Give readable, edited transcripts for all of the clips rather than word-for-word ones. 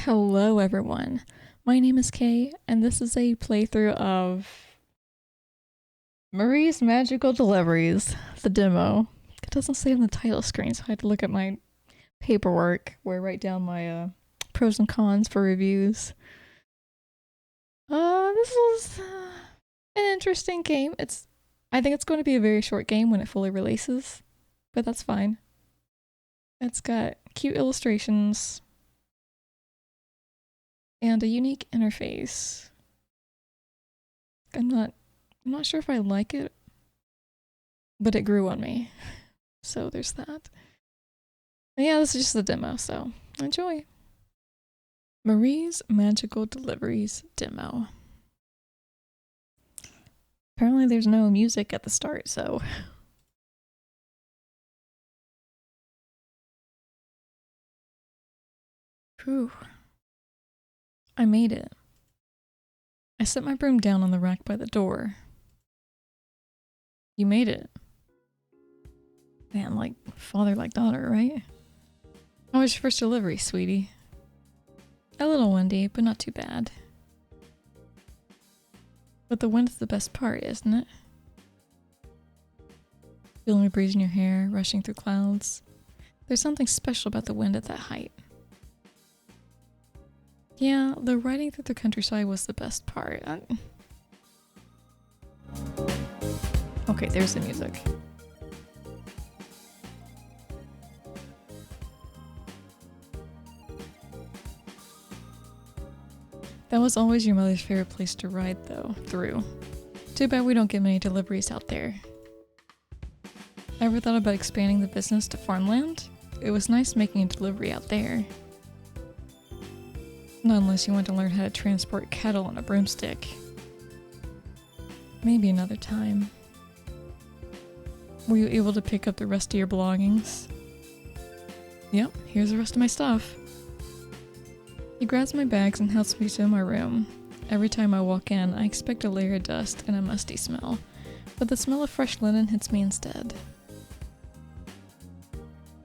Hello everyone, my name is Kay, and this is a playthrough of Marie's Magical Deliveries, the demo. It doesn't say on the title screen, so I had to look at my paperwork where I write down my pros and cons for reviews. This is an interesting game. I think it's going to be a very short game when it fully releases, but that's fine. It's got cute illustrations and a unique interface. I'm not sure if I like it, but it grew on me. So there's that. But yeah, this is just the demo, so enjoy. Marie's Magical Deliveries demo. Apparently there's no music at the start, so... Whew. I made it. I set my broom down on the rack by the door. You made it. Man, like father like daughter, right? How was your first delivery, sweetie? A little windy, but not too bad. But the wind is the best part, isn't it? Feeling the breeze in your hair, rushing through clouds. There's something special about the wind at that height. Yeah, the riding through the countryside was the best part. Okay, there's the music. That was always your mother's favorite place to ride, through. Too bad we don't get many deliveries out there. Ever thought about expanding the business to farmland? It was nice making a delivery out there. Not unless you want to learn how to transport cattle on a broomstick. Maybe another time. Were you able to pick up the rest of your belongings? Yep, here's the rest of my stuff. He grabs my bags and helps me to my room. Every time I walk in, I expect a layer of dust and a musty smell, but the smell of fresh linen hits me instead.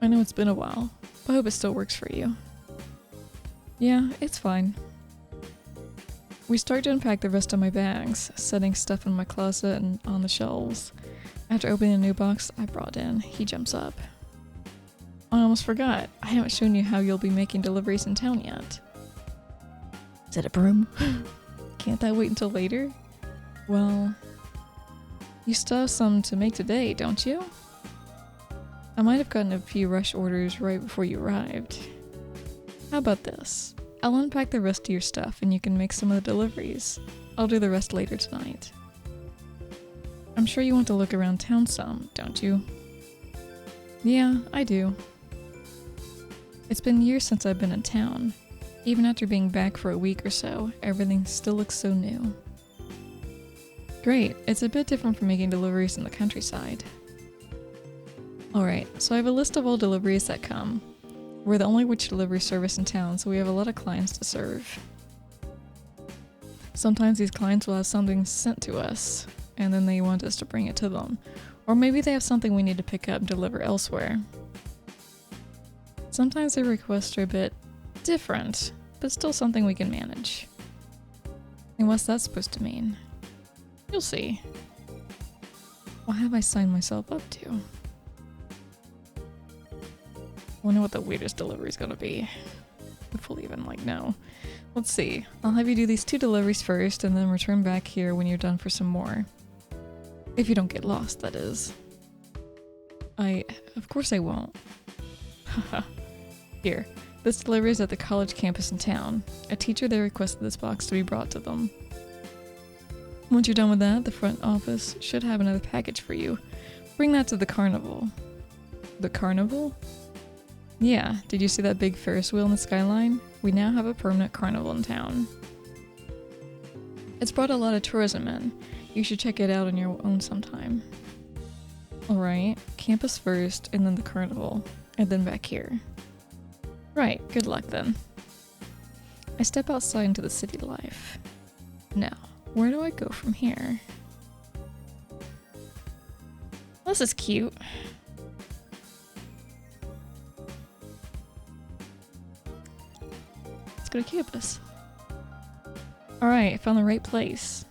I know it's been a while, but I hope it still works for you. Yeah, it's fine. We start to unpack the rest of my bags, setting stuff in my closet and on the shelves. After opening a new box I brought in, he jumps up. I almost forgot, I haven't shown you how you'll be making deliveries in town yet. Is it a broom? Can't that wait until later? Well, you still have some to make today, don't you? I might have gotten a few rush orders right before you arrived. How about this? I'll unpack the rest of your stuff and you can make some of the deliveries. I'll do the rest later tonight. I'm sure you want to look around town some, don't you? Yeah, I do. It's been years since I've been in town. Even after being back for a week or so, everything still looks so new. Great, it's a bit different from making deliveries in the countryside. Alright, so I have a list of all deliveries that come. We're the only witch delivery service in town, so we have a lot of clients to serve. Sometimes these clients will have something sent to us, and then they want us to bring it to them. Or maybe they have something we need to pick up and deliver elsewhere. Sometimes their requests are a bit different, but still something we can manage. And what's that supposed to mean? You'll see. What have I signed myself up to? I wonder what the weirdest delivery is gonna be. If we'll even know. Let's see. I'll have you do these 2 deliveries first and then return back here when you're done for some more. If you don't get lost, that is. Of course I won't. Haha. Here. This delivery is at the college campus in town. A teacher there requested this box to be brought to them. Once you're done with that, the front office should have another package for you. Bring that to the carnival. The carnival? Yeah, did you see that big Ferris wheel in the skyline? We now have a permanent carnival in town. It's brought a lot of tourism in. You should check it out on your own sometime. Alright, campus first, and then the carnival, and then back here. Right, good luck then. I step outside into the city life. Now, where do I go from here? This is cute. go to campus. Alright, found the right place.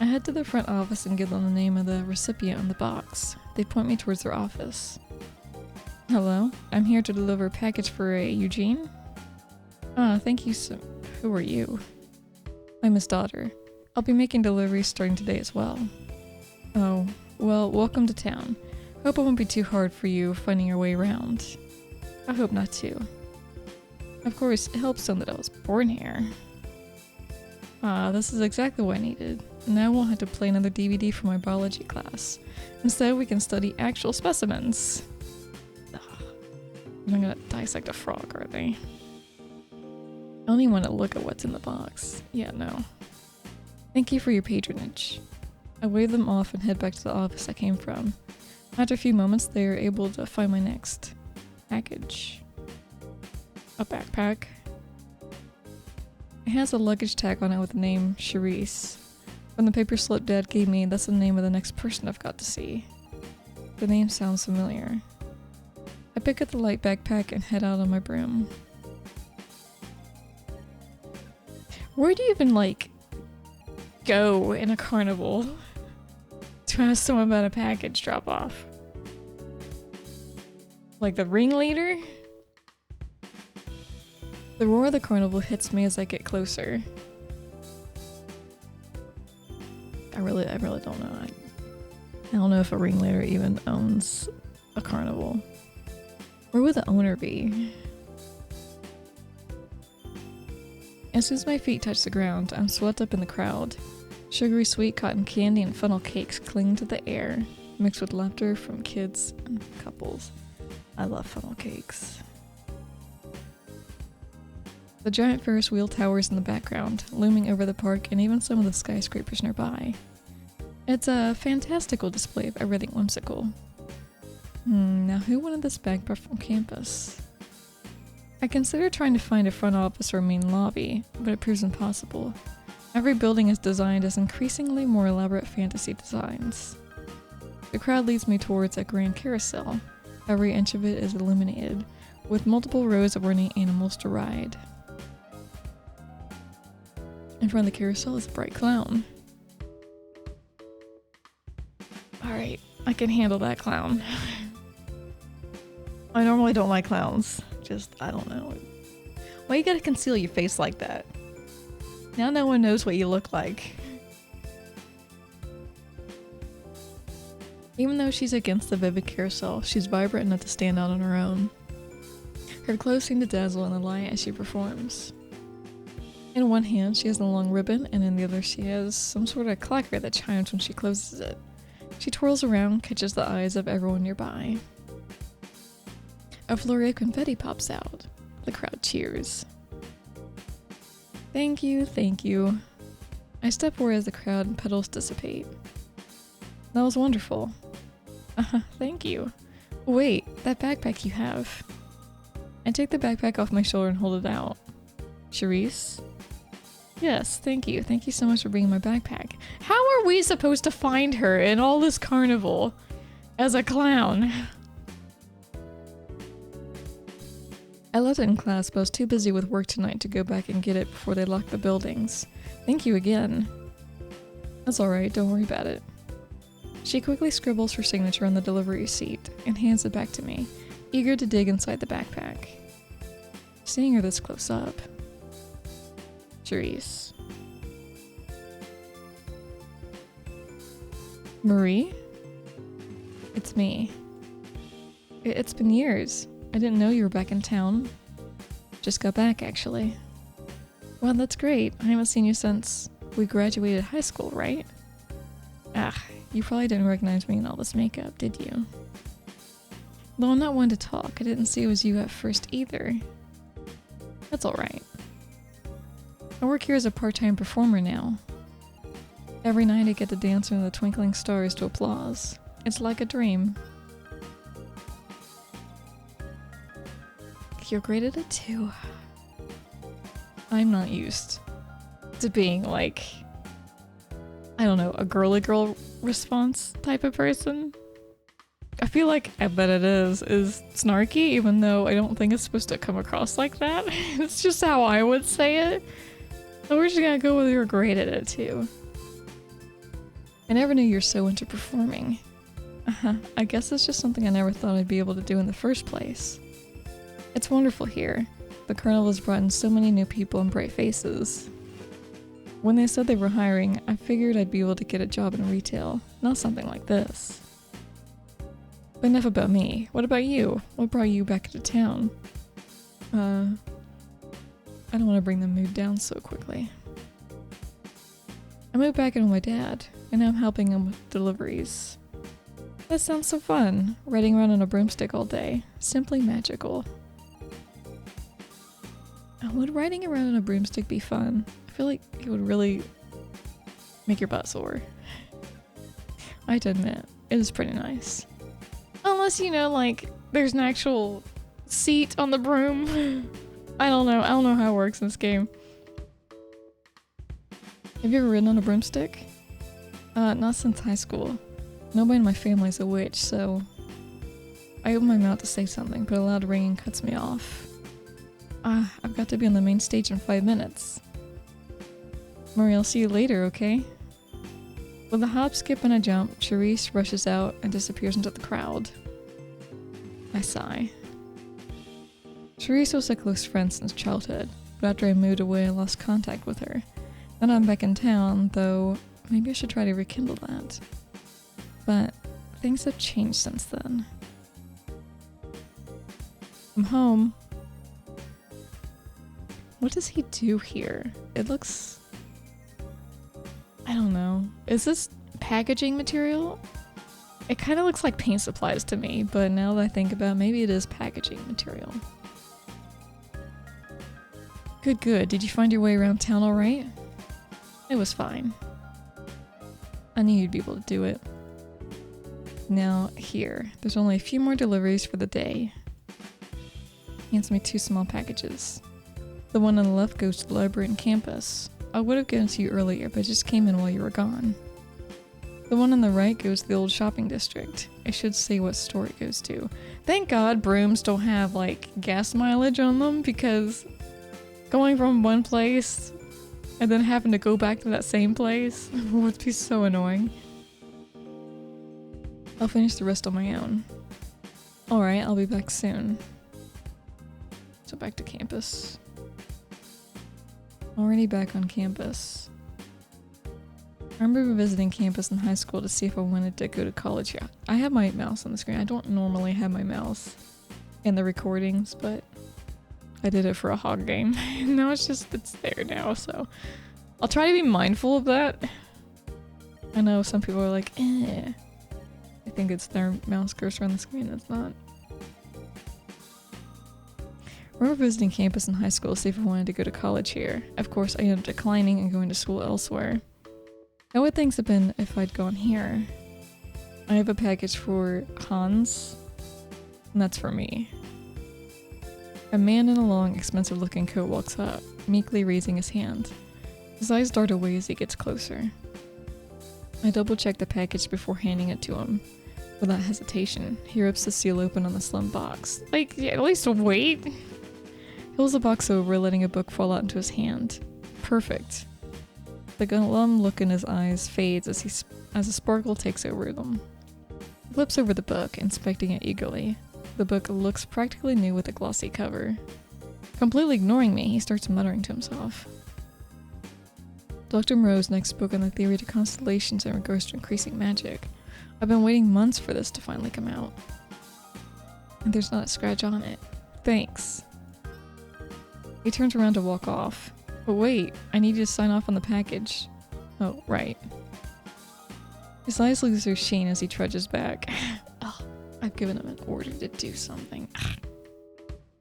I head to the front office and give them the name of the recipient on the box. They point me towards their office. Hello, I'm here to deliver a package for a Eugene. Ah, thank you so— Who are you? I'm his daughter. I'll be making deliveries starting today as well. Oh, well, welcome to town. Hope it won't be too hard for you finding your way around. I hope not too. Of course, it helps them that I was born here. Ah, this is exactly what I needed. Now I won't have to play another DVD for my biology class. Instead, we can study actual specimens. Ugh. I'm gonna dissect a frog, are they? I only want to look at what's in the box. Yeah, no. Thank you for your patronage. I wave them off and head back to the office I came from. After a few moments, they are able to find my next package. A backpack. It has a luggage tag on it with the name Charisse. From the paper slip Dad gave me, that's the name of the next person I've got to see. The name sounds familiar. I pick up the light backpack and head out on my broom. Where do you even, like, go in a carnival to ask someone about a package drop off? Like the ringleader? The roar of the carnival hits me as I get closer. I really don't know. I don't know if a ringleader even owns a carnival. Where would the owner be? As soon as my feet touch the ground, I'm swept up in the crowd. Sugary sweet cotton candy and funnel cakes cling to the air, mixed with laughter from kids and couples. I love funnel cakes. The giant Ferris wheel towers in the background, looming over the park and even some of the skyscrapers nearby. It's a fantastical display of everything whimsical. Now who wanted this backpack from campus? I consider trying to find a front office or main lobby, but it proves impossible. Every building is designed as increasingly more elaborate fantasy designs. The crowd leads me towards a grand carousel. Every inch of it is illuminated, with multiple rows of ornate animals to ride. In front of the carousel is a bright clown. Alright, I can handle that clown. I normally don't like clowns. Just, I don't know. Why you gotta conceal your face like that? Now no one knows what you look like. Even though she's against the vivid carousel, she's vibrant enough to stand out on her own. Her clothes seem to dazzle in the light as she performs. In one hand, she has a long ribbon, and in the other she has some sort of clacker that chimes when she closes it. She twirls around, catches the eyes of everyone nearby. A flurry of confetti pops out. The crowd cheers. Thank you, thank you. I step forward as the crowd and petals dissipate. That was wonderful. Thank you. Wait, that backpack you have. I take the backpack off my shoulder and hold it out. Charisse? Yes, thank you. Thank you so much for bringing my backpack. How are we supposed to find her in all this carnival as a clown? I left it in class, but I was too busy with work tonight to go back and get it before they locked the buildings. Thank you again. That's alright, don't worry about it. She quickly scribbles her signature on the delivery receipt and hands it back to me, eager to dig inside the backpack. Seeing her this close up. Charisse. Marie? It's me. It's been years. I didn't know you were back in town. Just got back, actually. Wow, that's great. I haven't seen you since we graduated high school, right? Ah, you probably didn't recognize me in all this makeup, did you? Though I'm not one to talk, I didn't see it was you at first either. That's alright. I work here as a part-time performer now. Every night I get to dance under the twinkling stars to applause. It's like a dream. You're graded a 2. I'm not used to being like, I don't know, a girly girl response type of person. I feel like I bet it is snarky, even though I don't think it's supposed to come across like that. It's just how I would say it. So we're just gonna go with you're great at it too. I never knew you're so into performing. I guess it's just something I never thought I'd be able to do in the first place. It's wonderful here. The carnival has brought in so many new people and bright faces. When they said they were hiring, I figured I'd be able to get a job in retail, not something like this. But enough about me. What about you? What brought you back into town? I don't want to bring the mood down so quickly. I moved back in with my dad, and now I'm helping him with deliveries. That sounds so fun, riding around on a broomstick all day. Simply magical. Would riding around on a broomstick be fun? I feel like it would really make your butt sore. I have to admit, it is pretty nice. Unless, you know, like, there's an actual seat on the broom. I don't know how it works in this game. Have you ever ridden on a broomstick? Not since high school. Nobody in my family's a witch, so I open my mouth to say something, but a loud ringing cuts me off. I've got to be on the main stage in 5 minutes. Marie, I'll see you later, okay? With a hop, skip, and a jump, Charisse rushes out and disappears into the crowd. I sigh. Charisse was a close friend since childhood, but after I moved away I lost contact with her. Then I'm back in town, though maybe I should try to rekindle that. But things have changed since then. I'm home. What does he do here? It looks... I don't know. Is this packaging material? It kind of looks like paint supplies to me, but now that I think about it, maybe it is packaging material. Good. Did you find your way around town all right? It was fine. I knew you'd be able to do it. Now, here. There's only a few more deliveries for the day. Hands me 2 small packages. The one on the left goes to the library and campus. I would have given it to you earlier, but it just came in while you were gone. The one on the right goes to the old shopping district. It should say what store it goes to. Thank God brooms don't have, like, gas mileage on them, because going from one place and then having to go back to that same place would be so annoying. I'll finish the rest on my own. Alright, I'll be back soon. So back to campus. Already back on campus. I remember visiting campus in high school to see if I wanted to go to college here. I have my mouse on the screen. I don't normally have my mouse in the recordings, but I did it for a hog game. Now it's there now, so I'll try to be mindful of that. I know some people are like, I think it's their mouse cursor on the screen. It's not. I remember visiting campus in high school to see if I wanted to go to college here. Of course, I ended up declining and going to school elsewhere. How would things have been if I'd gone here? I have a package for Hans, and that's for me. A man in a long, expensive-looking coat walks up, meekly raising his hand. His eyes dart away as he gets closer. I double-check the package before handing it to him. Without hesitation, he rips the seal open on the slim box. Like, yeah, at least wait! He pulls the box over, letting a book fall out into his hand. Perfect. The glum look in his eyes fades as a sparkle takes over them. He flips over the book, inspecting it eagerly. The book looks practically new with a glossy cover. Completely ignoring me, he starts muttering to himself. Dr. Moreau's next book on the theory to constellations in regards to increasing magic. I've been waiting months for this to finally come out. And there's not a scratch on it. Thanks. He turns around to walk off. But wait, I need you to sign off on the package. Oh, right. His eyes lose their sheen as he trudges back. Oh, I've given him an order to do something.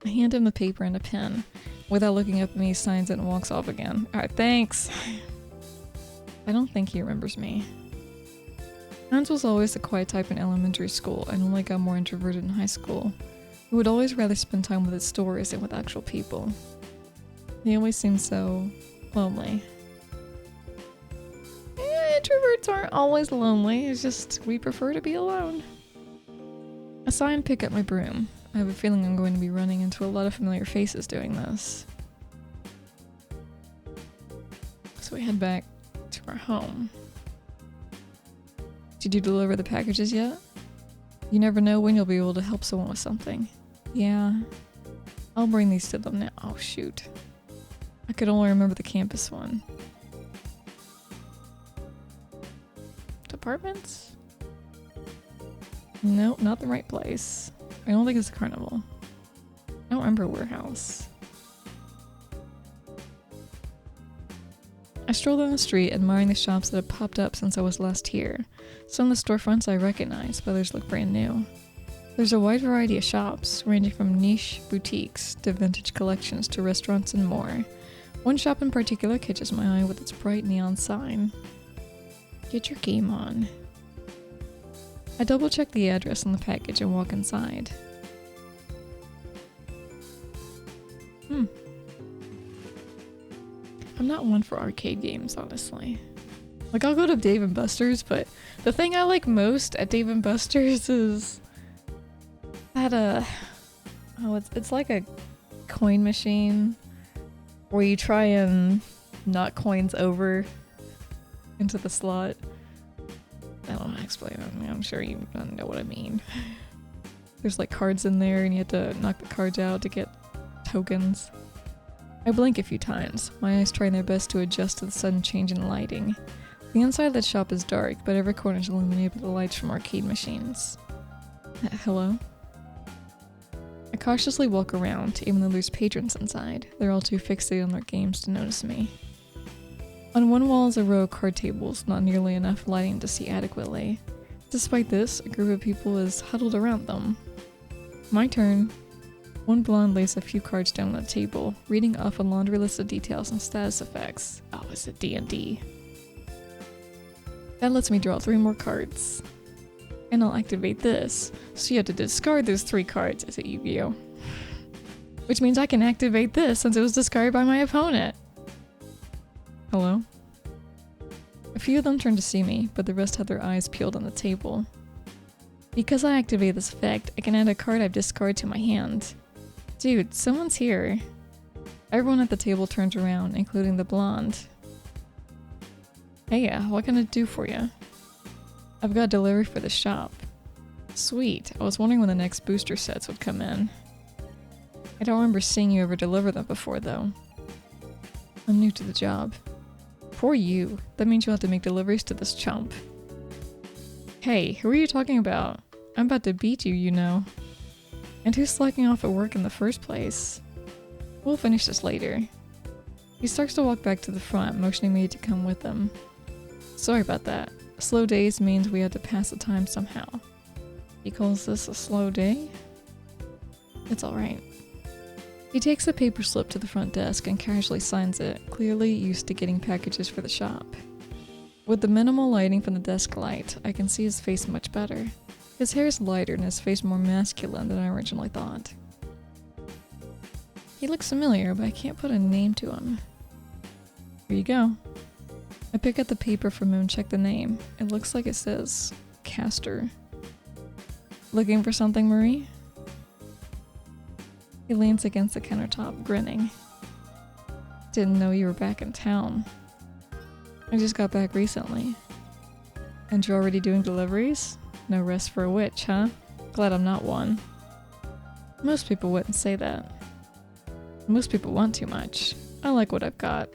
I hand him the paper and a pen. Without looking up at me, he signs it and walks off again. Alright, thanks. I don't think he remembers me. Hans was always the quiet type in elementary school and only got more introverted in high school. He would always rather spend time with his stories than with actual people. He always seemed so lonely. Introverts aren't always lonely, it's just we prefer to be alone. sigh and pick up my broom. I have a feeling I'm going to be running into a lot of familiar faces doing this. So we head back to our home. Did you deliver the packages yet? You never know when you'll be able to help someone with something. Yeah. I'll bring these to them now. Oh shoot. I could only remember the campus one. Departments? Nope, not the right place. I don't think it's a carnival. I don't remember a warehouse. I strolled down the street, admiring the shops that have popped up since I was last here. Some of the storefronts I recognize, but others look brand new. There's a wide variety of shops, ranging from niche boutiques to vintage collections to restaurants and more. One shop in particular catches my eye with its bright neon sign. Get your game on. I double-check the address on the package and walk inside. I'm not one for arcade games, honestly. Like, I'll go to Dave & Buster's, but the thing I like most at Dave & Buster's is that, it's like a coin machine where you try and knock coins over into the slot. I don't know how to explain it. I mean, I'm sure you know what I mean. There's like cards in there and you have to knock the cards out to get tokens. I blink a few times, my eyes trying their best to adjust to the sudden change in lighting. The inside of the shop is dark, but every corner is illuminated with the lights from arcade machines. Hello? I cautiously walk around, even though there's patrons inside. They're all too fixated on their games to notice me. On one wall is a row of card tables, not nearly enough lighting to see adequately. Despite this, a group of people is huddled around them. My turn. One blonde lays a few cards down on the table, reading off a laundry list of details and status effects. Oh, is it D&D? That lets me draw 3 more cards. And I'll activate this, so you have to discard those 3 cards as a Yu-Gi-Oh! Which means I can activate this since it was discarded by my opponent. Hello? A few of them turn to see me, but the rest have their eyes peeled on the table. Because I activate this effect, I can add a card I've discarded to my hand. Dude, someone's here. Everyone at the table turns around, including the blonde. Hey, what can I do for you? I've got a delivery for the shop. Sweet, I was wondering when the next booster sets would come in. I don't remember seeing you ever deliver them before, though. I'm new to the job. Poor you, that means you'll have to make deliveries to this chump. Hey, who are you talking about? I'm about to beat you, you know. And who's slacking off at work in the first place? We'll finish this later. He starts to walk back to the front, motioning me to come with him. Sorry about that. Slow days means we have to pass the time somehow. He calls this a slow day? It's alright. He takes a paper slip to the front desk and casually signs it, clearly used to getting packages for the shop. With the minimal lighting from the desk light, I can see his face much better. His hair is lighter and his face more masculine than I originally thought. He looks familiar, but I can't put a name to him. Here you go. I pick up the paper from him and check the name. It looks like it says Castor. Looking for something, Marie? He leans against the countertop, grinning. Didn't know you were back in town. I just got back recently. And you're already doing deliveries? No rest for a witch, huh? Glad I'm not one. Most people wouldn't say that. Most people want too much. I like what I've got.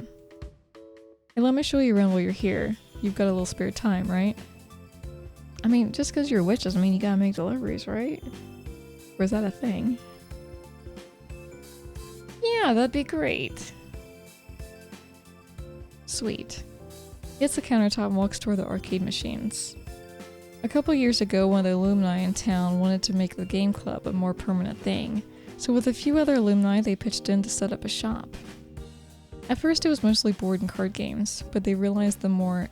Hey, let me show you around while you're here. You've got a little spare time, right? I mean, just because you're a witch doesn't mean you gotta make deliveries, right? Or is that a thing? Yeah, that'd be great. Sweet. He hits the countertop and walks toward the arcade machines. A couple years ago, one of the alumni in town wanted to make the game club a more permanent thing, so with a few other alumni, they pitched in to set up a shop. At first, it was mostly board and card games, but they realized the more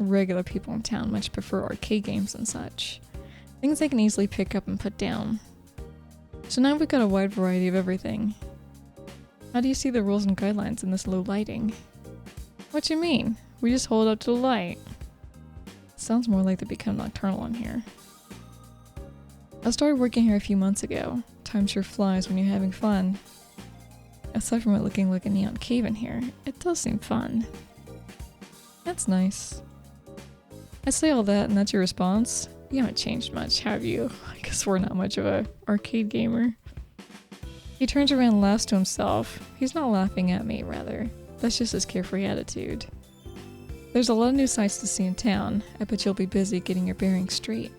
regular people in town much prefer arcade games and such. Things they can easily pick up and put down. So now we've got a wide variety of everything. How do you see the rules and guidelines in this low lighting? What you mean? We just hold up to the light. Sounds more like they become nocturnal in here. I started working here a few months ago. Time sure flies when you're having fun. Aside from it looking like a neon cave in here, it does seem fun. That's nice. I say all that and that's your response? You haven't changed much, have you? I guess we're not much of a arcade gamer. He turns around and laughs to himself. He's not laughing at me, rather. That's just his carefree attitude. There's a lot of new sights to see in town. I bet you'll be busy getting your bearings straight.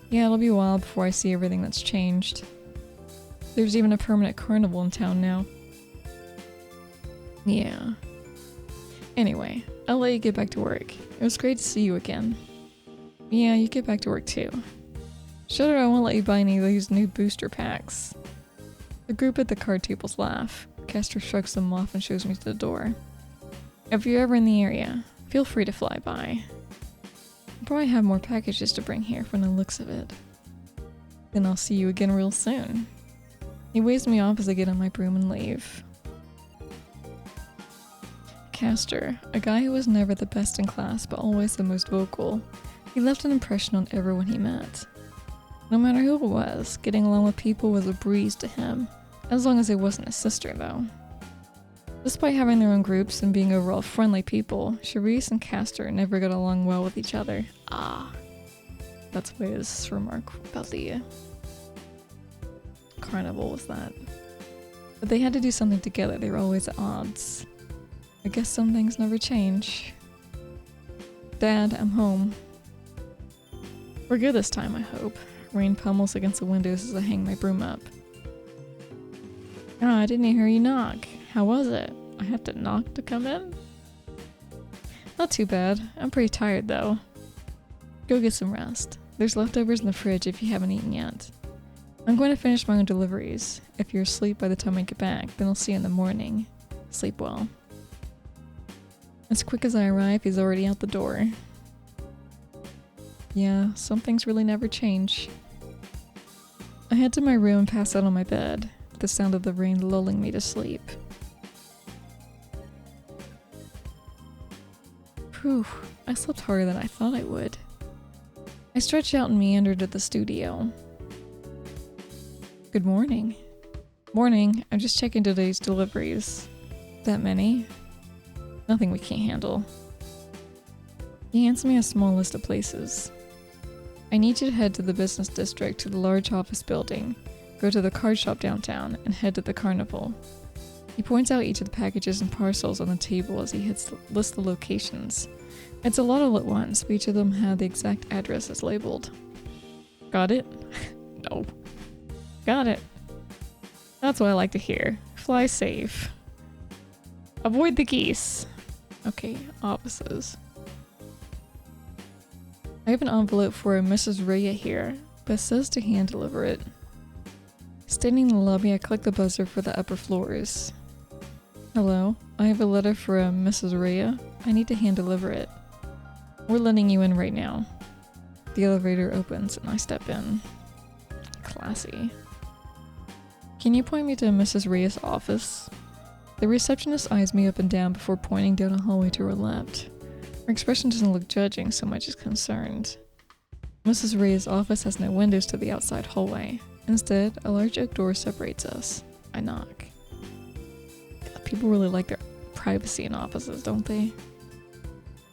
Yeah, it'll be a while before I see everything that's changed. There's even a permanent carnival in town now. Yeah. Anyway, I'll let you get back to work. It was great to see you again. Yeah, you get back to work too. Shut it, I won't let you buy any of these new booster packs. The group at the card tables laugh. Castor shrugs them off and shows me to the door. If you're ever in the area, feel free to fly by. I'll probably have more packages to bring here from the looks of it. Then I'll see you again real soon. He waves me off as I get on my broom and leave. Castor, a guy who was never the best in class but always the most vocal, he left an impression on everyone he met. No matter who it was, getting along with people was a breeze to him, as long as it wasn't his sister though. Despite having their own groups and being overall friendly people, Charisse and Castor never got along well with each other. Ah, that's what his remark about the carnival was that. But they had to do something together, they were always at odds. I guess some things never change. Dad, I'm home. We're good this time, I hope. Rain pummels against the windows as I hang my broom up. Oh, I didn't hear you knock. How was it? I have to knock to come in? Not too bad. I'm pretty tired though. Go get some rest. There's leftovers in the fridge if you haven't eaten yet. I'm going to finish my own deliveries. If you're asleep by the time I get back, then I'll see you in the morning. Sleep well. As quick as I arrive, he's already out the door. Yeah, some things really never change. I head to my room and pass out on my bed, the sound of the rain lulling me to sleep. Whew, I slept harder than I thought I would. I stretched out and meandered to the studio. Good morning. Morning, I'm just checking today's deliveries. That many? Nothing we can't handle. He hands me a small list of places. I need you to head to the business district to the large office building, go to the card shop downtown, and head to the carnival. He points out each of the packages and parcels on the table as he lists the locations. It's a lot all at once, but each of them have the exact addresses labeled. Got it? No. Got it. That's what I like to hear. Fly safe. Avoid the geese. Okay, offices. I have an envelope for a Mrs. Rhea here, but it says to hand deliver it. Standing in the lobby, I click the buzzer for the upper floors. Hello, I have a letter for a Mrs. Rhea. I need to hand deliver it. We're letting you in right now. The elevator opens and I step in. Classy. Can you point me to Mrs. Rhea's office? The receptionist eyes me up and down before pointing down a hallway to her left. Her expression doesn't look judging so much as concerned. Mrs. Rhea's office has no windows to the outside hallway. Instead, a large oak door separates us. I knock. God, people really like their privacy in offices, don't they?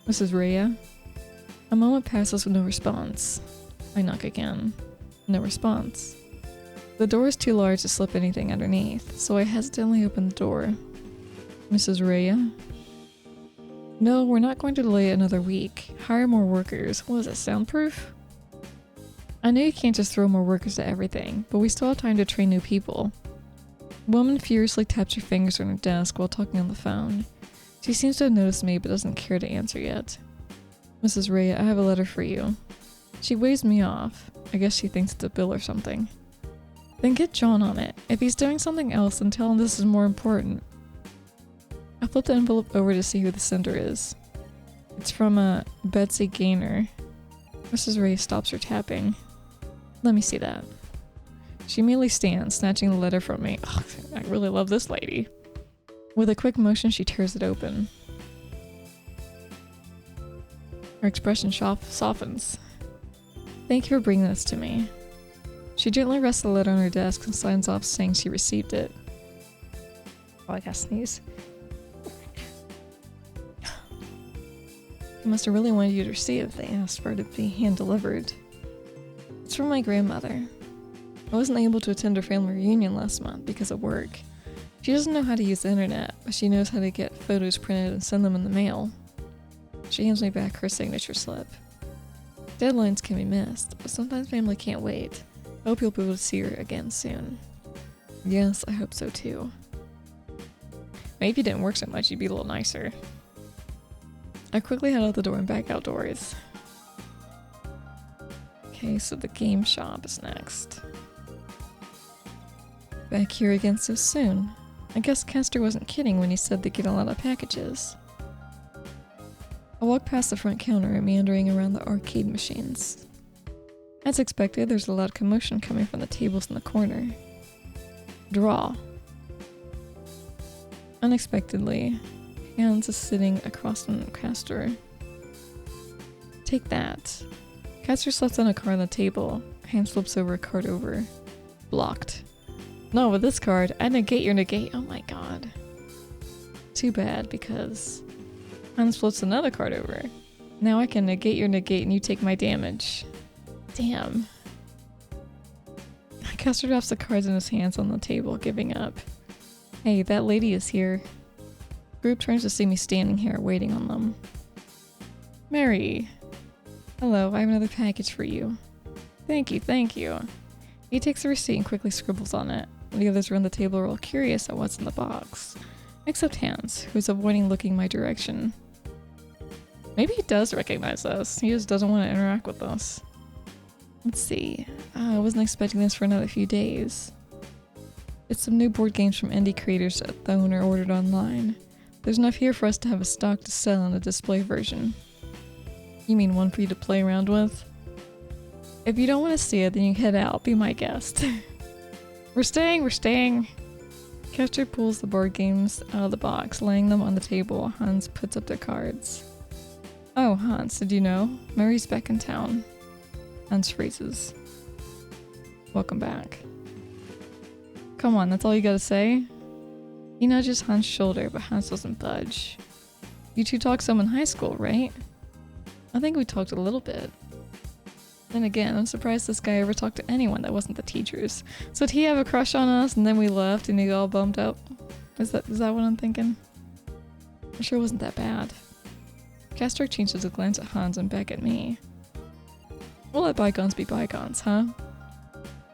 Mrs. Rhea? A moment passes with no response. I knock again. No response. The door is too large to slip anything underneath, so I hesitantly open the door. Mrs. Rhea? No, we're not going to delay it another week. Hire more workers. What is it, soundproof? I know you can't just throw more workers to everything, but we still have time to train new people. The woman furiously taps her fingers on her desk while talking on the phone. She seems to have noticed me but doesn't care to answer yet. Mrs. Rhea, I have a letter for you. She waves me off. I guess she thinks it's a bill or something. Then get John on it. If he's doing something else, then tell him this is more important. I flip the envelope over to see who the sender is. It's from a Betsy Gaynor. Mrs. Ray stops her tapping. Let me see that. She immediately stands, snatching the letter from me. Ugh, I really love this lady. With a quick motion, she tears it open. Her expression softens. Thank you for bringing this to me. She gently rests the letter on her desk and signs off saying she received it. Oh, I gotta sneeze. They must have really wanted you to receive it if they asked for it to be hand-delivered. It's from my grandmother. I wasn't able to attend her family reunion last month because of work. She doesn't know how to use the internet, but she knows how to get photos printed and send them in the mail. She hands me back her signature slip. Deadlines can be missed, but sometimes family can't wait. I hope you'll be able to see her again soon. Yes, I hope so too. Maybe if you didn't work so much, you'd be a little nicer. I quickly head out the door and back outdoors. Okay, so the game shop is next. Back here again so soon. I guess Castor wasn't kidding when he said they get a lot of packages. I walk past the front counter and meandering around the arcade machines. As expected, there's a loud commotion coming from the tables in the corner. Draw. Unexpectedly, Hans is sitting across from Castor. Take that. Castor slips down a card on the table. Hans flips over a card over. Blocked. No, with this card, I negate your negate. Oh my god. Too bad, because Hans flips another card over. Now I can negate your negate and you take my damage. Damn. Castor drops the cards in his hands on the table, giving up. Hey, that lady is here. Group turns to see me standing here, waiting on them. Mary. Hello, I have another package for you. Thank you, thank you. He takes the receipt and quickly scribbles on it. The others around the table are all curious at what's in the box. Except Hans, who's avoiding looking my direction. Maybe he does recognize us. He just doesn't want to interact with us. Let's see. I wasn't expecting this for another few days. It's some new board games from indie creators that the owner ordered online. There's enough here for us to have a stock to sell in a display version. You mean one for you to play around with? If you don't want to see it, then you can head out. Be my guest. We're staying. Castor pulls the board games out of the box, laying them on the table. Hans puts up their cards. Oh, Hans, did you know? Mary's back in town. Hans freezes. Welcome back. Come on, that's all you gotta say? He nudges Hans' shoulder, but Hans doesn't budge. You two talked some in high school, right? I think we talked a little bit. Then again, I'm surprised this guy ever talked to anyone that wasn't the teachers. So did he have a crush on us and then we left and he got all bummed up? Is that what I'm thinking? I'm sure it wasn't that bad. Castor changes a glance at Hans and back at me. We'll let bygones be bygones, huh?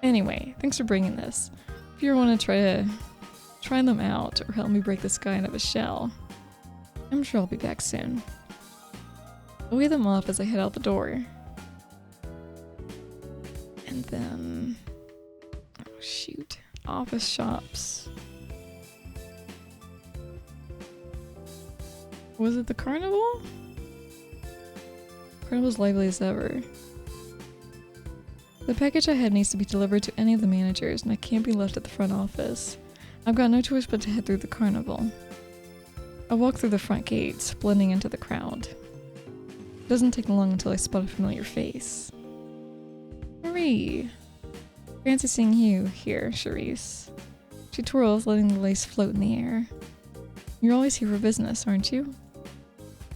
Anyway, thanks for bringing this. If you want to try them out or help me break this guy out of his shell, I'm sure I'll be back soon. I wave them off as I head out the door. And then, oh shoot, office shops. Was it the carnival? Carnival's lively as ever. The package I had needs to be delivered to any of the managers and I can't be left at the front office. I've got no choice but to head through the carnival. I walk through the front gates, blending into the crowd. It doesn't take long until I spot a familiar face. Marie! Fancy seeing you here, Charisse. She twirls, letting the lace float in the air. You're always here for business, aren't you?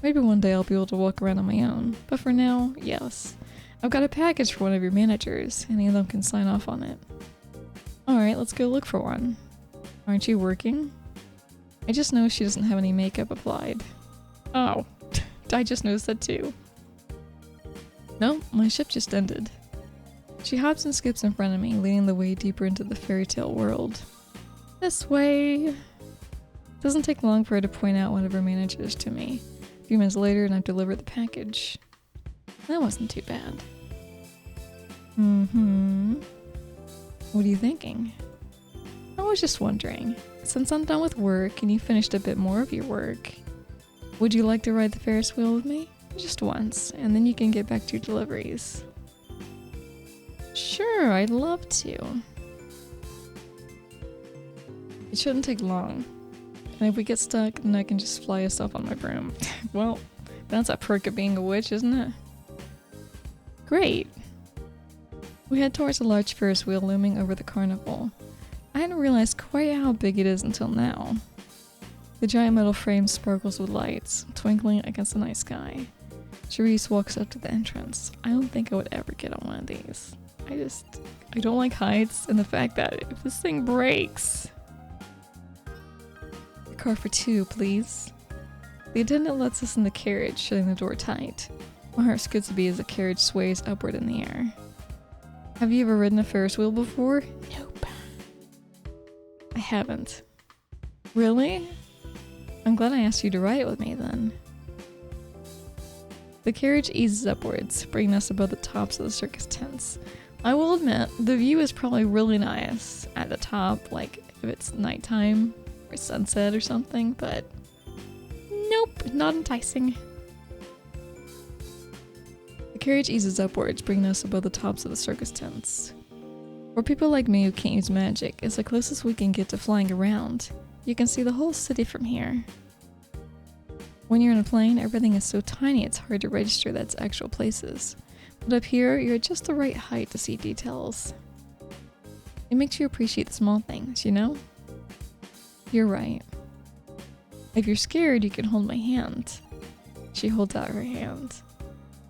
Maybe one day I'll be able to walk around on my own, but for now, yes. I've got a package for one of your managers. Any of them can sign off on it. Alright, let's go look for one. Aren't you working? I just noticed she doesn't have any makeup applied. Oh, I just noticed that too. No, my shift just ended. She hops and skips in front of me, leading the way deeper into the fairy tale world. This way. It doesn't take long for her to point out one of her managers to me. A few minutes later and I've delivered the package. That wasn't too bad. What are you thinking? I was just wondering, since I'm done with work and you finished a bit more of your work, would you like to ride the Ferris wheel with me? Just once, and then you can get back to your deliveries. Sure, I'd love to. It shouldn't take long. And if we get stuck, then I can just fly us off on my broom. Well, that's a perk of being a witch, isn't it? Great. We head towards a large Ferris wheel looming over the carnival. I hadn't realized quite how big it is until now. The giant metal frame sparkles with lights, twinkling against the night sky. Charisse walks up to the entrance. I don't think I would ever get on one of these. I don't like heights, and the fact that if this thing breaks... A car for two, please. The attendant lets us in the carriage, shutting the door tight. My heart skips a beat as the carriage sways upward in the air. Have you ever ridden a Ferris wheel before? Nope. I haven't. Really? I'm glad I asked you to ride it with me then. The carriage eases upwards, bringing us above the tops of the circus tents. I will admit, the view is probably really nice at the top, like if it's nighttime or sunset or something, but nope, not enticing. The carriage eases upwards, bringing us above the tops of the circus tents. For people like me who can't use magic, it's the closest we can get to flying around. You can see the whole city from here. When you're in a plane, everything is so tiny it's hard to register that's actual places. But up here, you're at just the right height to see details. It makes you appreciate the small things, you know? You're right. If you're scared, you can hold my hand. She holds out her hand.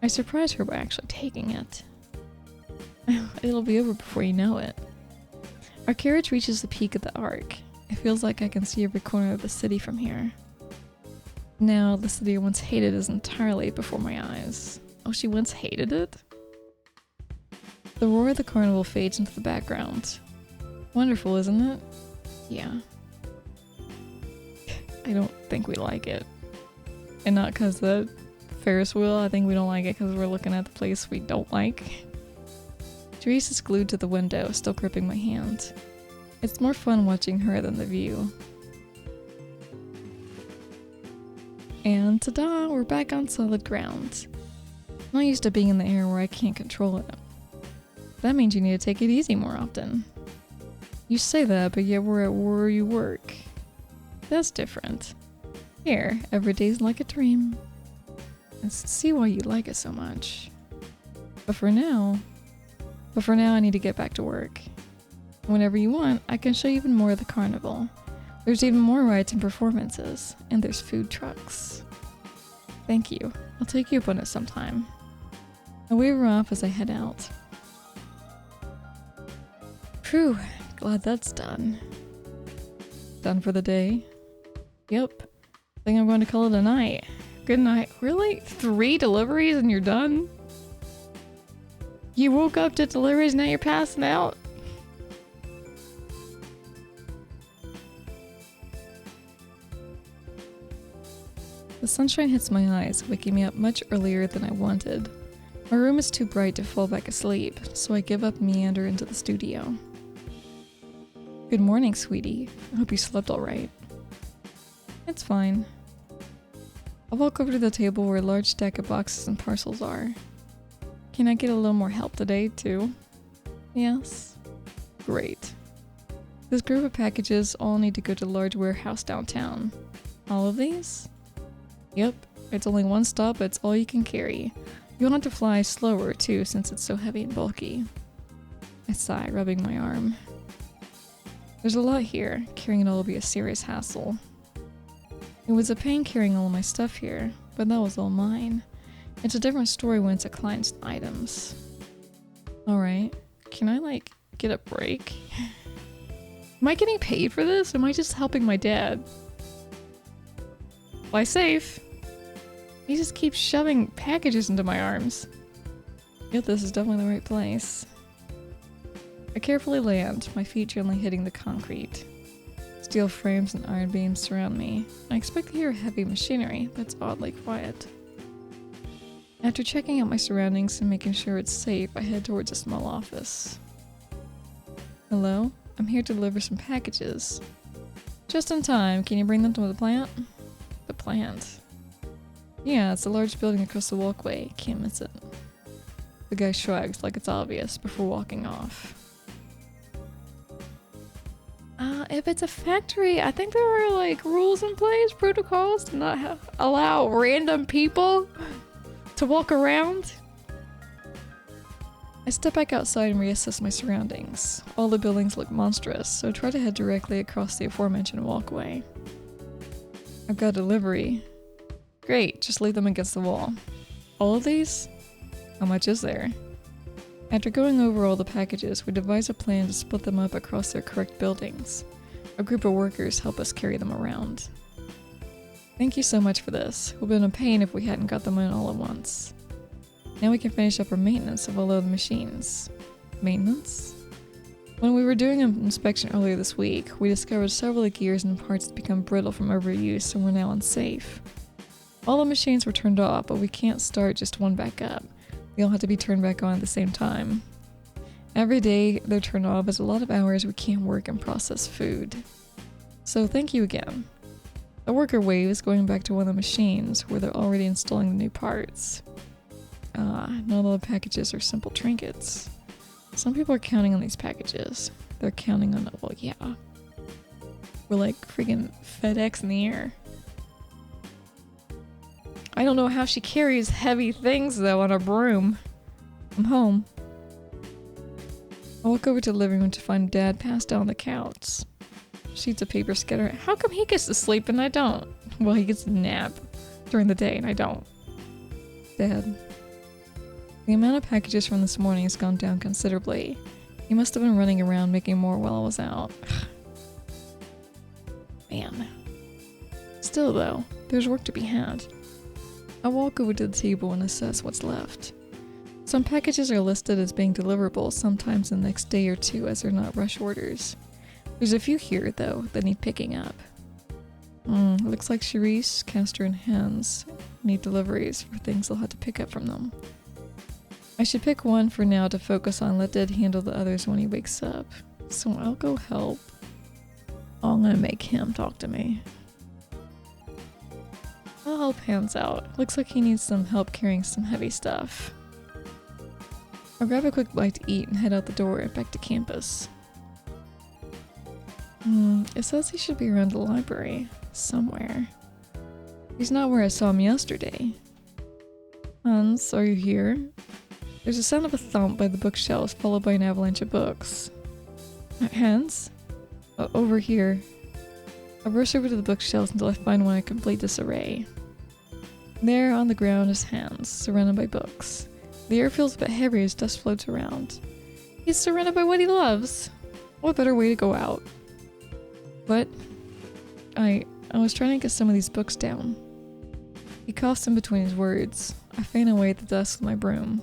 I surprise her by actually taking it. It'll be over before you know it. Our carriage reaches the peak of the arc. It feels like I can see every corner of the city from here. Now, the city I once hated is entirely before my eyes. Oh, she once hated it? The roar of the carnival fades into the background. Wonderful, isn't it? Yeah. I don't think we like it. And not because the Ferris wheel, I think we don't like it because we're looking at the place we don't like. Therese is glued to the window, still gripping my hand. It's more fun watching her than the view. And ta-da! We're back on solid ground. I'm not used to being in the air where I can't control it. That means you need to take it easy more often. You say that, but yet we're at where you work. That's different. Here, every day's like a dream. And see why you like it so much. But for now I need to get back to work. Whenever you want, I can show you even more of the carnival. There's even more rides and performances, and there's food trucks. Thank you. I'll take you up on it sometime. I wave her off as I head out. Phew, glad that's done. Done for the day? Yep. Think I'm going to call it a night. Good night. Really? 3 deliveries and you're done? You woke up to deliveries, now you're passing out? The sunshine hits my eyes, waking me up much earlier than I wanted. My room is too bright to fall back asleep, so I give up and meander into the studio. Good morning, sweetie. I hope you slept all right. It's fine. I walk over to the table where a large stack of boxes and parcels are. Can I get a little more help today, too? Yes? Great. This group of packages all need to go to a large warehouse downtown. All of these? Yep, it's only one stop, but it's all you can carry. You'll have to fly slower, too, since it's so heavy and bulky. I sigh, rubbing my arm. There's a lot here. Carrying it all will be a serious hassle. It was a pain carrying all of my stuff here, but that was all mine. It's a different story when it's a client's items. Alright, can I, get a break? Am I getting paid for this? Or am I just helping my dad? Fly safe! He just keeps shoving packages into my arms. Yep, this is definitely the right place. I carefully land, my feet gently hitting the concrete. Steel frames and iron beams surround me. I expect to hear heavy machinery, but it's oddly quiet. After checking out my surroundings and making sure it's safe, I head towards a small office. Hello? I'm here to deliver some packages. Just in time. Can you bring them to the plant? The plant? Yeah, it's a large building across the walkway. Can't miss it. The guy shrugs like it's obvious before walking off. If it's a factory, I think there are rules in place, protocols to not allow random people to walk around. I step back outside and reassess my surroundings. All the buildings look monstrous, so I try to head directly across the aforementioned walkway. I've got a delivery. Great, just leave them against the wall. All of these? How much is there? After going over all the packages, we devise a plan to split them up across their correct buildings. A group of workers help us carry them around. Thank you so much for this. It would have been a pain if we hadn't got them in all at once. Now we can finish up our maintenance of all of the machines. Maintenance? When we were doing an inspection earlier this week, we discovered several of the gears and parts had become brittle from overuse and were now unsafe. All the machines were turned off, but we can't start just one back up. They all have to be turned back on at the same time. Every day they're turned off is a lot of hours we can't work and process food. So thank you again. A worker waves, going back to one of the machines where they're already installing the new parts. Not all the packages are simple trinkets. Some people are counting on these packages. They're counting on, well, yeah. We're like freaking FedEx in the air. I don't know how she carries heavy things though on a broom. I'm home. I walk over to the living room to find Dad passed out on the couch. Sheets of paper scattered. How come he gets to sleep and I don't? Well, he gets a nap during the day and I don't. Dad. The amount of packages from this morning has gone down considerably. He must have been running around making more while I was out. Man. Still though, there's work to be had. I walk over to the table and assess what's left. Some packages are listed as being deliverable sometimes in the next day or two as they're not rush orders. There's a few here, though, that need picking up. Looks like Charisse, Castor, and Hans need deliveries for things they'll have to pick up from them. I should pick one for now to focus on, let Dad handle the others when he wakes up. So I'll go help. Oh, I'm gonna make him talk to me. I'll help Hans out. Looks like he needs some help carrying some heavy stuff. I'll grab a quick bite to eat and head out the door and back to campus. It says he should be around the library. Somewhere. He's not where I saw him yesterday. Hans, are you here? There's a sound of a thump by the bookshelves, followed by an avalanche of books. Hans? Over here. I rush over to the bookshelves until I find one in complete disarray. There, on the ground, is Hans, surrounded by books. The air feels a bit heavy as dust floats around. He's surrounded by what he loves. What better way to go out? But I was trying to get some of these books down. He coughs in between his words. I fan away at the dust with my broom.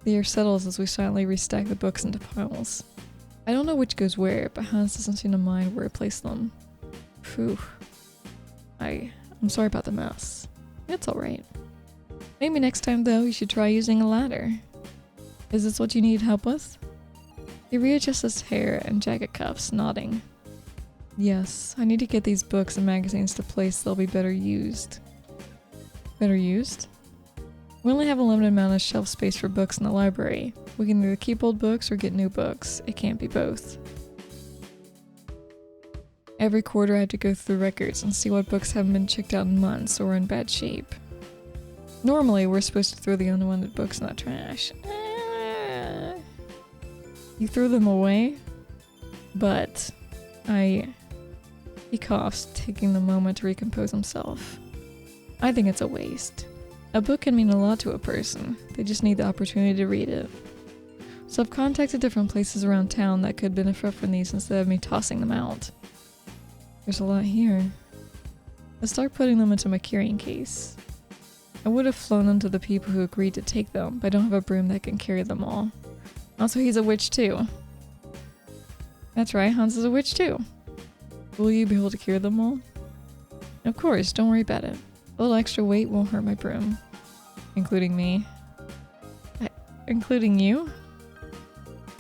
The air settles as we silently restack the books into piles. I don't know which goes where, but Hans doesn't seem to mind where I place them. Phew. I'm sorry about the mess. It's alright. Maybe next time though, you should try using a ladder. Is this what you need help with? He readjusts his hair and jacket cuffs, nodding. Yes, I need to get these books and magazines to a place they'll be better used. Better used? We only have a limited amount of shelf space for books in the library. We can either keep old books or get new books. It can't be both. Every quarter I have to go through records and see what books haven't been checked out in months or are in bad shape. Normally, we're supposed to throw the unwanted books in the trash. You throw them away? But he coughs, taking the moment to recompose himself. I think it's a waste. A book can mean a lot to a person. They just need the opportunity to read it. So I've contacted different places around town that could benefit from these instead of me tossing them out. There's a lot here. I start putting them into my carrying case. I would have flown them to the people who agreed to take them, but I don't have a broom that can carry them all. Also, he's a witch too. That's right, Hans is a witch too. Will you be able to carry them all? Of course, don't worry about it. A little extra weight won't hurt my broom. Including me. Including you?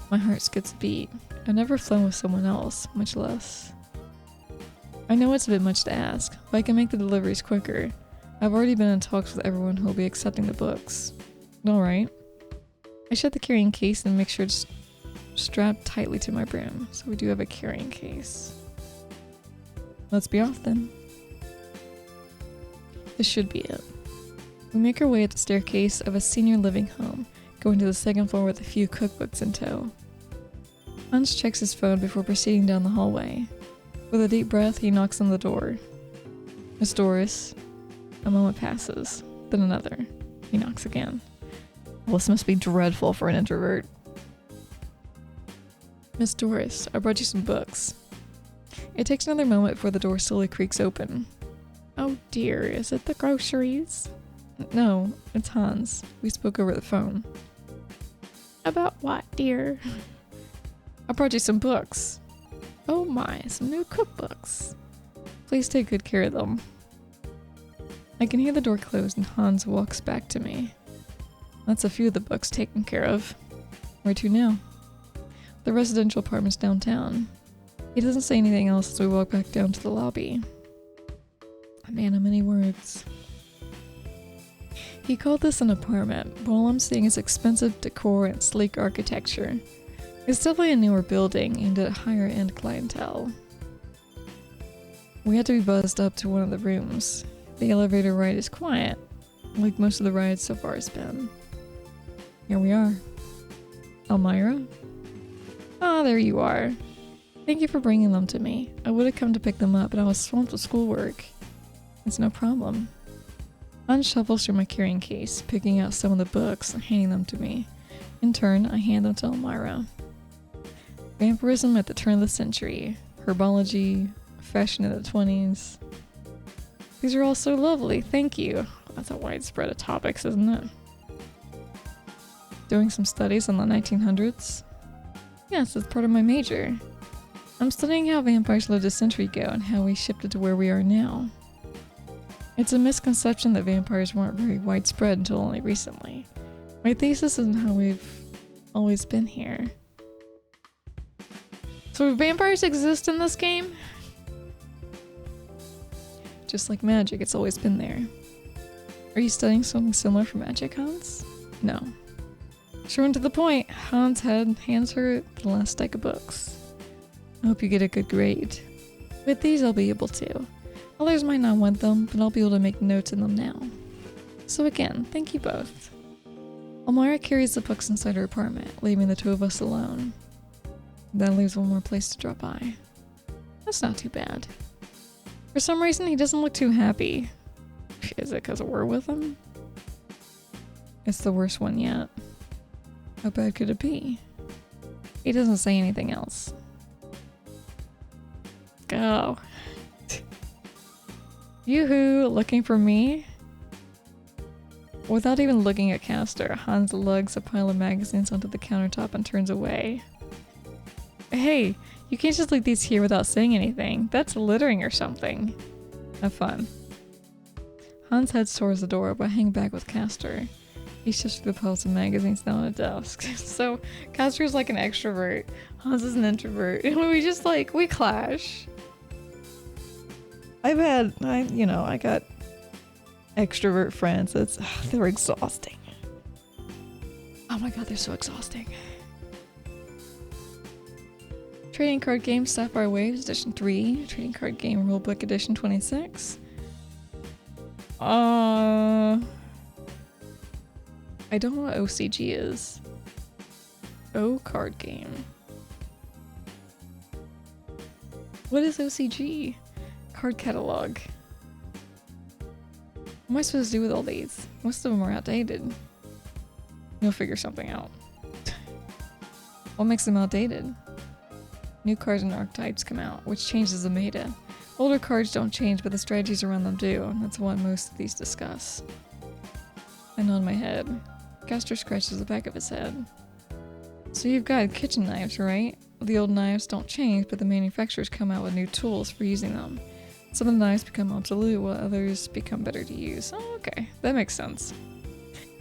My heart skips a beat. I've never flown with someone else, much less. I know it's a bit much to ask, but I can make the deliveries quicker. I've already been in talks with everyone who will be accepting the books. Alright. I shut the carrying case and make sure it's strapped tightly to my broom, so we do have a carrying case. Let's be off then. This should be it. We make our way up the staircase of a senior living home, going to the second floor with a few cookbooks in tow. Hans checks his phone before proceeding down the hallway. With a deep breath, he knocks on the door. Miss Doris. A moment passes, then another. He knocks again. Well, this must be dreadful for an introvert. Miss Doris, I brought you some books. It takes another moment before the door slowly creaks open. Oh dear, is it the groceries? No, it's Hans. We spoke over the phone. About what, dear? I brought you some books. Oh my, some new cookbooks. Please take good care of them. I can hear the door close and Hans walks back to me. That's a few of the books taken care of. Where to now? The residential apartments downtown. He doesn't say anything else as we walk back down to the lobby. A man of many words. He called this an apartment, but all I'm seeing is expensive decor and sleek architecture. It's definitely a newer building aimed at higher end clientele. We had to be buzzed up to one of the rooms. The elevator ride is quiet, like most of the rides so far has been. Here we are. Elmira? Ah, there you are. Thank you for bringing them to me. I would have come to pick them up, but I was swamped with schoolwork. It's no problem. Hans shuffles through my carrying case, picking out some of the books and handing them to me. In turn, I hand them to Elmira. Vampirism at the turn of the century, herbology, fashion in the 20s. These are all so lovely, thank you. That's a wide spread of topics, isn't it? Doing some studies on the 1900s? Yes, it's part of my major. I'm studying how vampires lived a century ago and how we shifted to where we are now. It's a misconception that vampires weren't very widespread until only recently. My thesis is how we've always been here. So vampires exist in this game? Just like magic, it's always been there. Are you studying something similar for magic, Hans? No. Sure and to the point, hands her the last stack of books. I hope you get a good grade. With these I'll be able to. Others might not want them, but I'll be able to make notes in them now. So again, thank you both. Elmira carries the books inside her apartment, leaving the two of us alone. That leaves one more place to drop by. That's not too bad. For some reason, he doesn't look too happy. Is it because we're with him? It's the worst one yet. How bad could it be? He doesn't say anything else. Go. Yoo-hoo, looking for me? Without even looking at Castor, Hans lugs a pile of magazines onto the countertop and turns away. Hey, you can't just leave these here without saying anything. That's littering or something. Have fun. Hans heads towards the door, but I hang back with Castor. He shifts the piles of magazines down a desk. So, Castor's like an extrovert. Hans is an introvert. And we clash. I got extrovert friends. They're exhausting. Oh my god, they're so exhausting. Trading card game Sapphire Waves Edition 3. Trading card game Rulebook Edition 26. I don't know what OCG is. O card game. What is OCG? Card catalog. What am I supposed to do with all these? Most of them are outdated. You'll figure something out. What makes them outdated? New cards and archetypes come out, which changes the meta. Older cards don't change, but the strategies around them do, and that's what most of these discuss. I nod my head. Castor scratches the back of his head. So you've got kitchen knives, right? The old knives don't change, but the manufacturers come out with new tools for using them. Some of the knives become obsolete, while others become better to use. Oh, okay. That makes sense.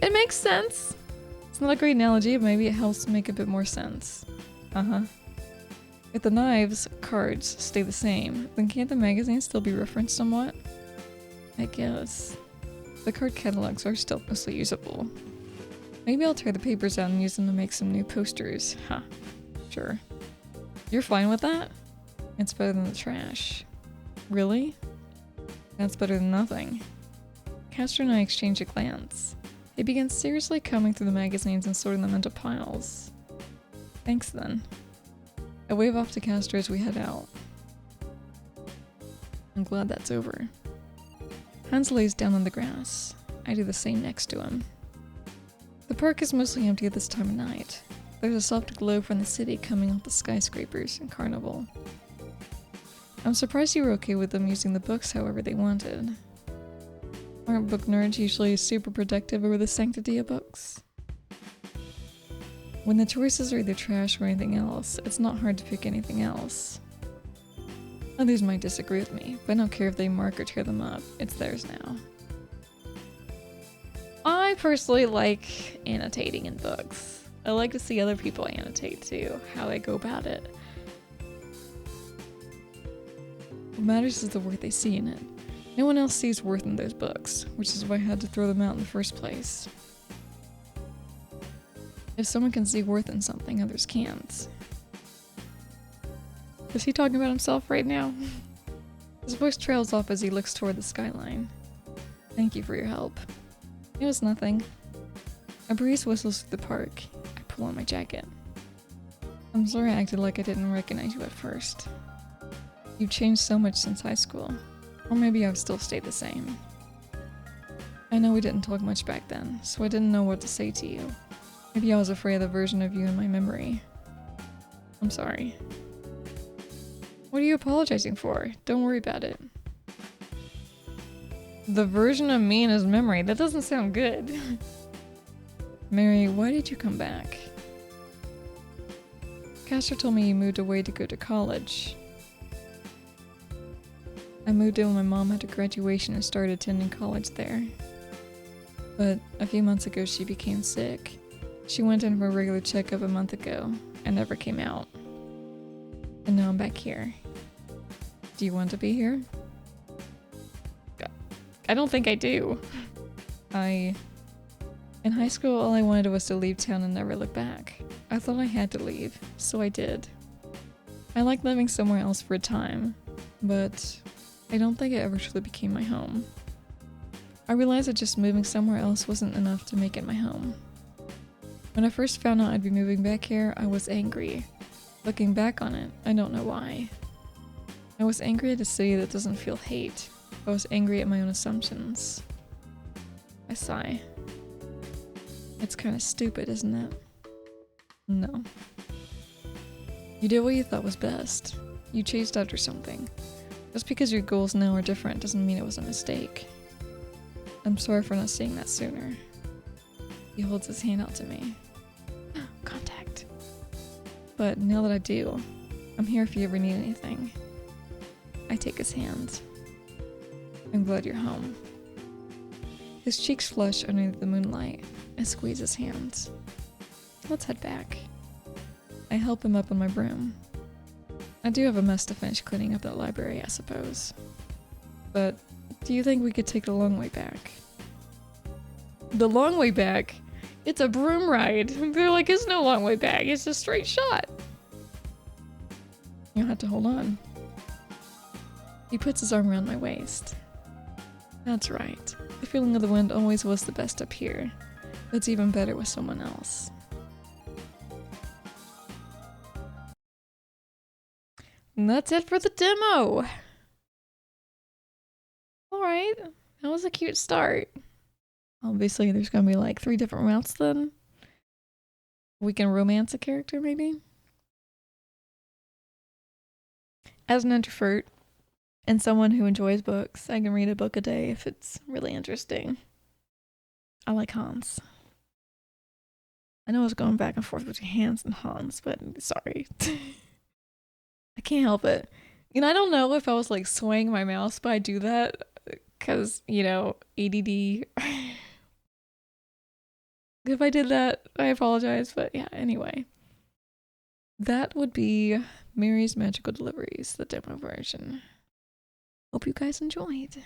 It makes sense! It's not a great analogy, but maybe it helps make a bit more sense. Uh-huh. If the knives, cards, stay the same, then can't the magazines still be referenced somewhat? I guess. The card catalogs are still mostly usable. Maybe I'll tear the papers out and use them to make some new posters. Huh. Sure. You're fine with that? It's better than the trash. Really? That's better than nothing. Castor and I exchange a glance. He began seriously combing through the magazines and sorting them into piles. Thanks then. I wave off to Castor as we head out. I'm glad that's over. Hans lays down on the grass. I do the same next to him. The park is mostly empty at this time of night. There's a soft glow from the city coming off the skyscrapers and carnival. I'm surprised you were okay with them using the books however they wanted. Aren't book nerds usually super protective over the sanctity of books? When the choices are either trash or anything else, it's not hard to pick anything else. Others might disagree with me, but I don't care if they mark or tear them up. It's theirs now. I personally like annotating in books. I like to see other people annotate too, how they go about it. What matters is the worth they see in it. No one else sees worth in those books, which is why I had to throw them out in the first place. If someone can see worth in something, others can't. Is he talking about himself right now? His voice trails off as he looks toward the skyline. Thank you for your help. It was nothing. A breeze whistles through the park. I pull on my jacket. I'm sorry I acted like I didn't recognize you at first. You've changed so much since high school. Or maybe I've still stayed the same. I know we didn't talk much back then, so I didn't know what to say to you. Maybe I was afraid of the version of you in my memory. I'm sorry. What are you apologizing for? Don't worry about it. The version of me in his memory? That doesn't sound good. Mary, why did you come back? Castor told me you moved away to go to college. I moved in with my mom after graduation and started attending college there. But a few months ago she became sick. She went in for a regular checkup a month ago and never came out. And now I'm back here. Do you want to be here? I don't think I do. In high school, all I wanted was to leave town and never look back. I thought I had to leave, so I did. I liked living somewhere else for a time, but I don't think it ever truly became my home. I realized that just moving somewhere else wasn't enough to make it my home. When I first found out I'd be moving back here, I was angry. Looking back on it, I don't know why. I was angry at a city that doesn't feel hate. I was angry at my own assumptions. I sigh. It's kind of stupid, isn't it? No. You did what you thought was best. You chased after something. Just because your goals now are different doesn't mean it was a mistake. I'm sorry for not seeing that sooner. He holds his hand out to me. Contact. But now that I do, I'm here if you ever need anything. I take his hand. I'm glad you're home. His cheeks flush underneath the moonlight. I squeeze his hand. Let's head back. I help him up on my broom. I do have a mess to finish cleaning up that library, I suppose. But do you think we could take the long way back? The long way back? It's a broom ride. There is no long way back. It's a straight shot. You'll have to hold on. He puts his arm around my waist. That's right. The feeling of the wind always was the best up here. But it's even better with someone else. And that's it for the demo. Alright, that was a cute start. Obviously there's gonna be 3 different routes then. We can romance a character maybe? As an introvert and someone who enjoys books, I can read a book a day if it's really interesting. I like Hans. I know I was going back and forth between Hans and Hans, but sorry. I can't help it. I don't know if I was swaying my mouse, but I do that because, ADD. If I did that, I apologize, but yeah, anyway. That would be Mary's Magical Deliveries, the demo version. Hope you guys enjoyed.